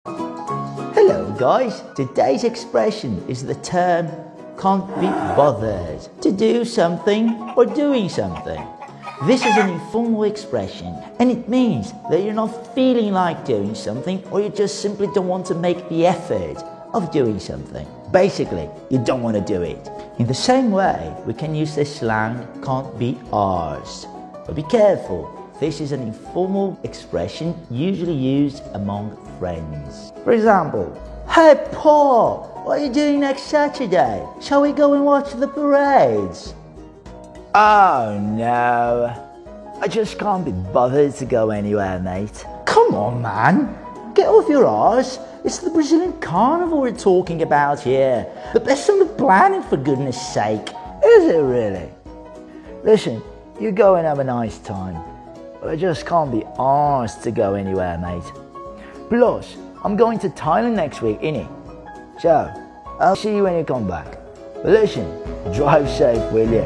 Hello guys, today's expression is the term can't be bothered to do something or doing something. This is an informal expression and it means that you're not feeling like doing something or you just simply don't want to make the effort of doing something. Basically, you don't want to do it. In the same way, we can use the slang can't be arsed. But be careful, this is an informal expression usually used among friends. For example, "Hey Paul, what are you doing next Saturday? Shall we go and watch the parades?" "Oh no, I just can't be bothered to go anywhere, mate." Come on man, get off your arse. It's the Brazilian carnival we're talking about here. The best on the planet, for goodness sake. Is it really? Listen, you go and have a nice time, but I just can't be arsed to go anywhere, mate. Plus, I'm going to Thailand next week, innit? So, I'll see you when you come back. But listen, drive safe, will you?